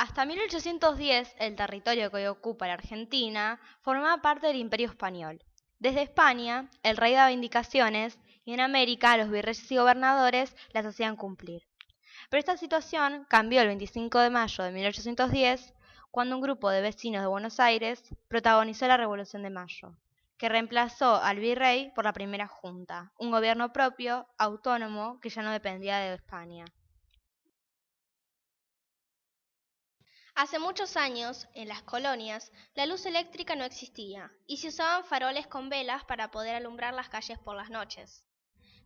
Hasta 1810, el territorio que hoy ocupa la Argentina formaba parte del Imperio Español. Desde España, el rey daba indicaciones y en América los virreyes y gobernadores las hacían cumplir. Pero esta situación cambió el 25 de mayo de 1810, cuando un grupo de vecinos de Buenos Aires protagonizó la Revolución de Mayo, que reemplazó al virrey por la primera junta, un gobierno propio, autónomo, que ya no dependía de España. Hace muchos años, en las colonias, la luz eléctrica no existía y se usaban faroles con velas para poder alumbrar las calles por las noches.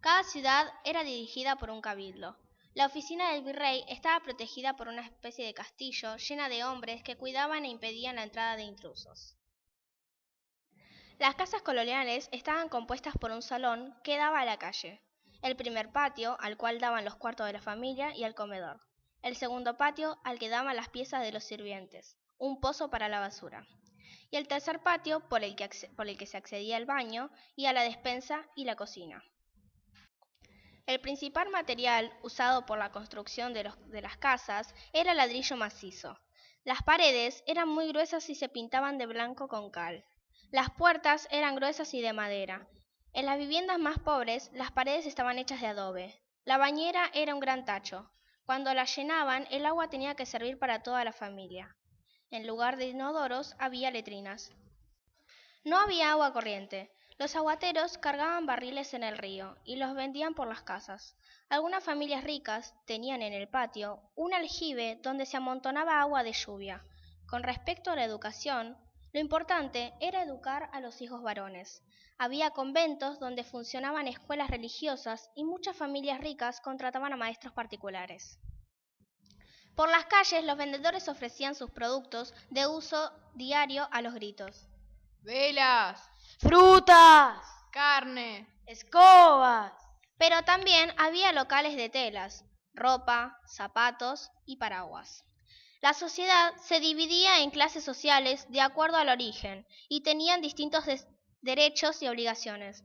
Cada ciudad era dirigida por un cabildo. La oficina del virrey estaba protegida por una especie de castillo llena de hombres que cuidaban e impedían la entrada de intrusos. Las casas coloniales estaban compuestas por un salón que daba a la calle, el primer patio al cual daban los cuartos de la familia y el comedor, el segundo patio al que daban las piezas de los sirvientes, un pozo para la basura, y el tercer patio por el que se accedía al baño y a la despensa y la cocina. El principal material usado por la construcción de las casas era el ladrillo macizo. Las paredes eran muy gruesas y se pintaban de blanco con cal. Las puertas eran gruesas y de madera. En las viviendas más pobres, las paredes estaban hechas de adobe. La bañera era un gran tacho. Cuando la llenaban, el agua tenía que servir para toda la familia. En lugar de inodoros, había letrinas. No había agua corriente. Los aguateros cargaban barriles en el río y los vendían por las casas. Algunas familias ricas tenían en el patio un aljibe donde se amontonaba agua de lluvia. Con respecto a la educación, lo importante era educar a los hijos varones. Había conventos donde funcionaban escuelas religiosas y muchas familias ricas contrataban a maestros particulares. Por las calles los vendedores ofrecían sus productos de uso diario a los gritos. Velas, ¡Frutas! carne, ¡Escobas! Pero también había locales de telas, ropa, zapatos y paraguas. La sociedad se dividía en clases sociales de acuerdo al origen y tenían distintos derechos y obligaciones.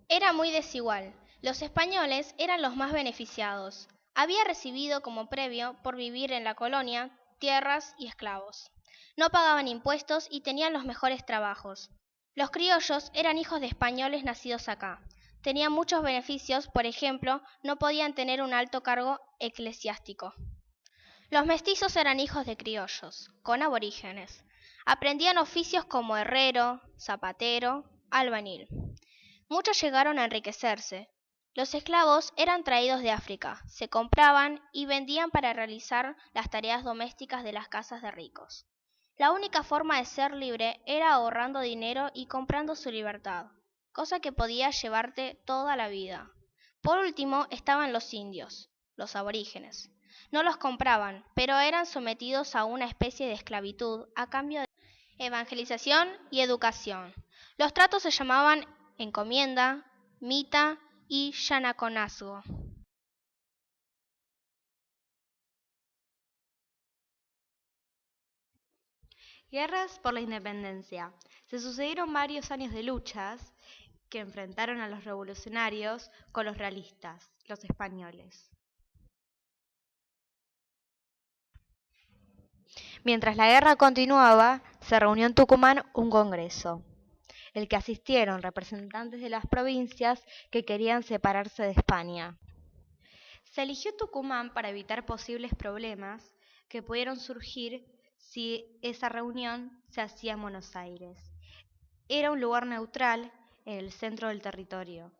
Era muy desigual. Los españoles eran los más beneficiados. Había recibido como premio por vivir en la colonia tierras y esclavos. No pagaban impuestos y tenían los mejores trabajos. Los criollos eran hijos de españoles nacidos acá. Tenían muchos beneficios, por ejemplo, no podían tener un alto cargo eclesiástico. Los mestizos eran hijos de criollos, con aborígenes. Aprendían oficios como herrero, zapatero, albañil. Muchos llegaron a enriquecerse. Los esclavos eran traídos de África, se compraban y vendían para realizar las tareas domésticas de las casas de ricos. La única forma de ser libre era ahorrando dinero y comprando su libertad, cosa que podía llevarte toda la vida. Por último estaban los indios, los aborígenes. No los compraban, pero eran sometidos a una especie de esclavitud a cambio de evangelización y educación. Los tratos se llamaban encomienda, mita y yanaconazgo. Guerras por la independencia. Se sucedieron varios años de luchas que enfrentaron a los revolucionarios con los realistas, los españoles. Mientras la guerra continuaba, se reunió en Tucumán un congreso, el que asistieron representantes de las provincias que querían separarse de España. Se eligió Tucumán para evitar posibles problemas que pudieron surgir si esa reunión se hacía en Buenos Aires. Era un lugar neutral en el centro del territorio.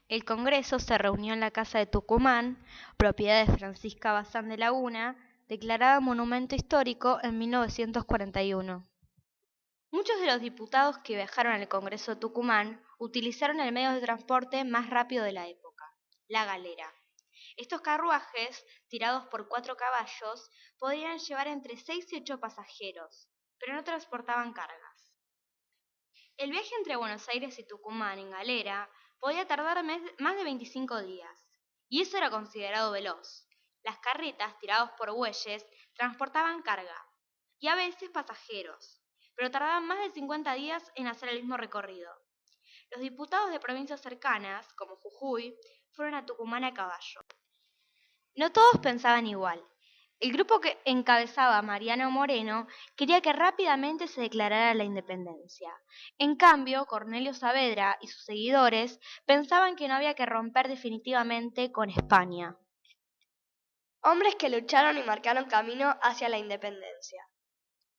El Congreso se reunió en la Casa de Tucumán, propiedad de Francisca Bazán de Laguna, declarada monumento histórico en 1941. Muchos de los diputados que viajaron al Congreso de Tucumán utilizaron el medio de transporte más rápido de la época, la galera. Estos carruajes, tirados por 4 caballos, podían llevar entre 6 y 8 pasajeros, pero no transportaban cargas. El viaje entre Buenos Aires y Tucumán en galera podía tardar más de 25 días, y eso era considerado veloz. Las carretas, tiradas por bueyes, transportaban carga, y a veces pasajeros, pero tardaban más de 50 días en hacer el mismo recorrido. Los diputados de provincias cercanas, como Jujuy, fueron a Tucumán a caballo. No todos pensaban igual. El grupo que encabezaba Mariano Moreno quería que rápidamente se declarara la independencia. En cambio, Cornelio Saavedra y sus seguidores pensaban que no había que romper definitivamente con España. Hombres que lucharon y marcaron camino hacia la independencia.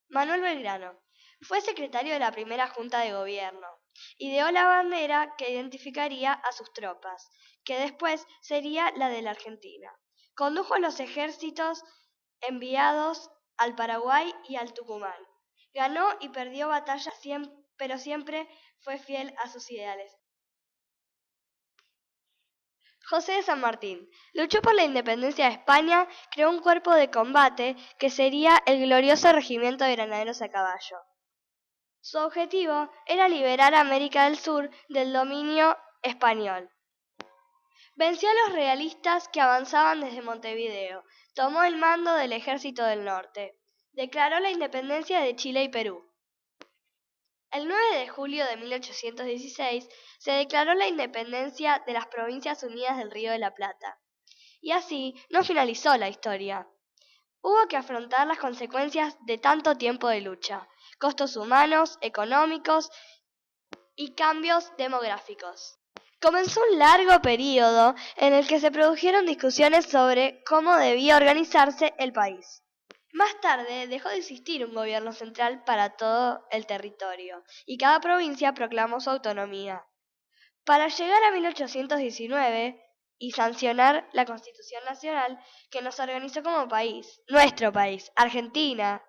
Manuel Belgrano fue secretario de la primera Junta de Gobierno. Ideó la bandera que identificaría a sus tropas, que después sería la de la Argentina. Condujo los ejércitos enviados al Paraguay y al Tucumán. Ganó y perdió batallas, pero siempre fue fiel a sus ideales. José de San Martín luchó por la independencia de España, creó un cuerpo de combate que sería el glorioso Regimiento de Granaderos a Caballo. Su objetivo era liberar a América del Sur del dominio español. Venció a los realistas que avanzaban desde Montevideo, tomó el mando del Ejército del Norte, declaró la independencia de Chile y Perú. El 9 de julio de 1816 se declaró la independencia de las Provincias Unidas del Río de la Plata. Y así no finalizó la historia. Hubo que afrontar las consecuencias de tanto tiempo de lucha, costos humanos, económicos y cambios demográficos. Comenzó un largo período en el que se produjeron discusiones sobre cómo debía organizarse el país. Más tarde dejó de existir un gobierno central para todo el territorio y cada provincia proclamó su autonomía. Para llegar a 1819 y sancionar la Constitución Nacional que nos organizó como país, nuestro país, Argentina.